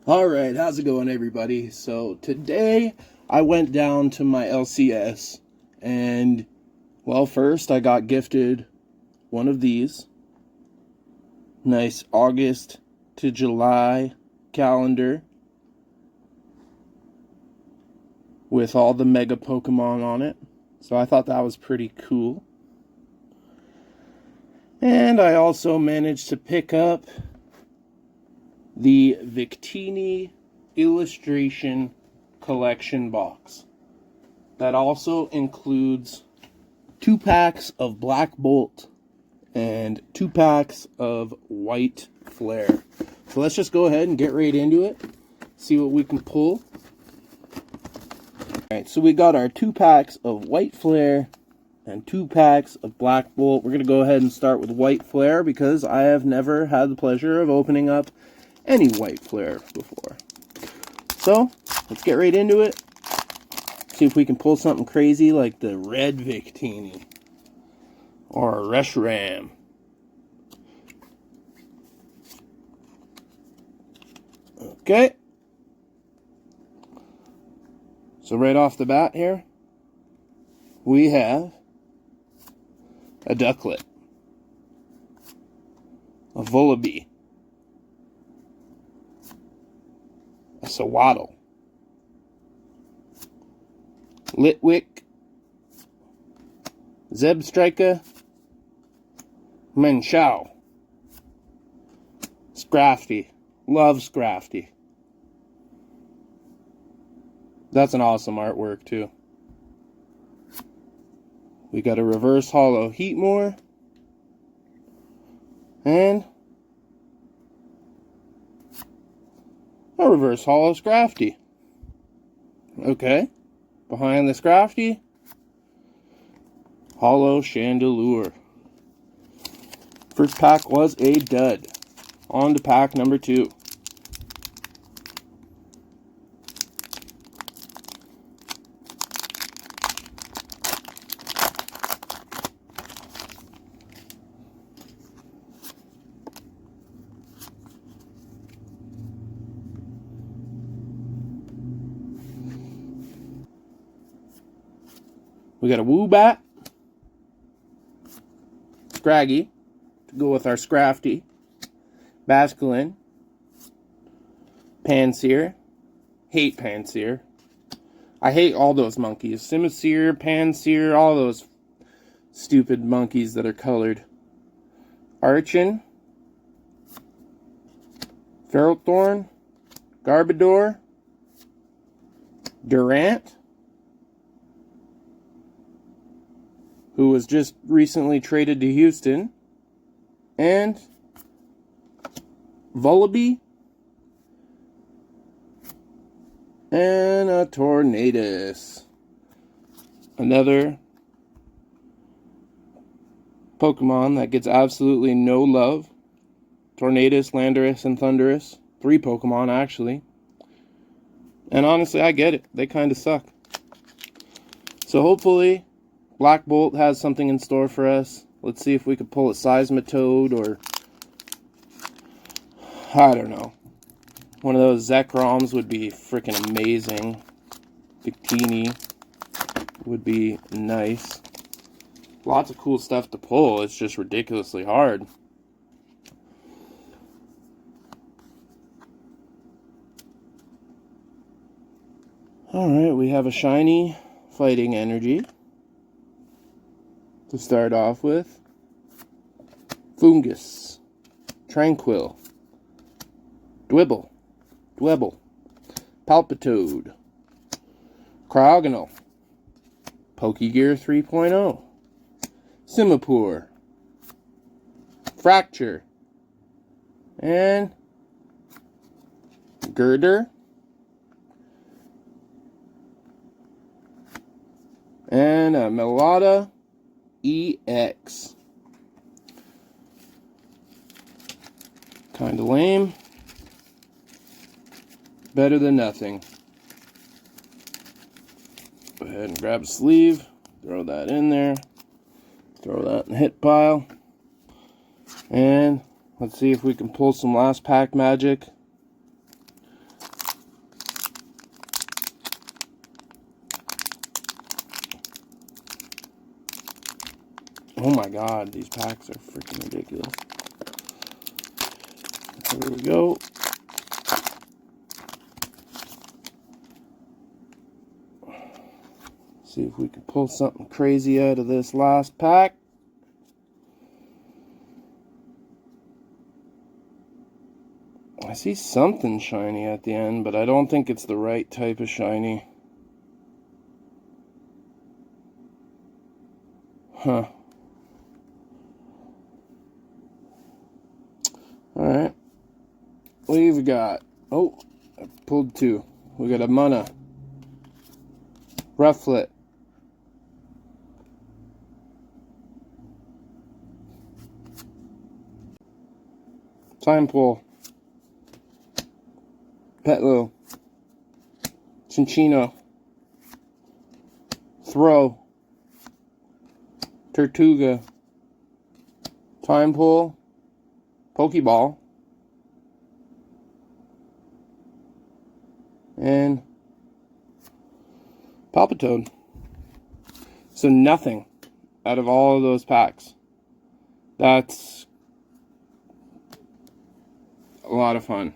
Alright, how's it going, everybody? So today I went down to my LCS and, well, first I got gifted one of these. Nice August to July calendar with all the mega Pokemon on it. So I thought that was pretty cool. And I also managed to pick up the Victini Illustration Collection box. That also includes 2 packs of Black Bolt and 2 packs of White Flare. So let's just go ahead and get right into it, see what we can pull. Alright, so we got our 2 packs of White Flare and 2 packs of Black Bolt. We're going to go ahead and start with White Flare because I have never had the pleasure of opening up any White Flare before. So, let's get right into it. See if we can pull something crazy like the Red Victini or Reshiram. Okay. So right off the bat here, we have a Ducklet, a Vullaby, a Sawaddle, Litwick, Zebstrika, Manchow, Scrafty. Love Scrafty. That's an awesome artwork too. We got a reverse hollow Heatmore and a reverse hollow Scrafty. Okay, behind the Scrafty, hollow Chandelure. First pack was a dud. On to pack number 2. We got a Woobat, Scraggy, to go with our Scrafty, Basculin, Pansear. Hate Pansear. I hate all those monkeys. Simisear, Pansear, all those stupid monkeys that are colored. Archon, Ferrothorn, Garbodor, Durant, who was just recently traded to Houston, and Vullaby, and a Tornadus. Another Pokemon that gets absolutely no love. Tornadus, Landorus, and Thundurus. 3 Pokemon, actually. And honestly, I get it. They kind of suck. So hopefully Black Bolt has something in store for us. Let's see if we could pull a Seismitoad or, I don't know. One of those Zekroms would be freaking amazing. Victini would be nice. Lots of cool stuff to pull. It's just ridiculously hard. Alright, we have a shiny Fighting Energy to start off with. Fungus, Tranquil, Dwebble, Palpitoad, Cryogonal, Pokegear 3.0, Simipour, Fracture, and Girder, and a Melata EX. Kinda lame. Better than nothing. Go ahead and grab a sleeve, throw that in there, throw that in the hit pile, and let's see if we can pull some last pack magic. Oh my god, these packs are freaking ridiculous. There we go. See if we can pull something crazy out of this last pack. I see something shiny at the end, but I don't think it's the right type of shiny. Huh. Alright. We've got... Oh, I pulled two. We got a Mana. Rufflet. Time Pull. Petlo. Cinchino. Throw. Tortuga. Time Pull. Pokeball. And Palpitoad. So nothing out of all of those packs. That's a lot of fun.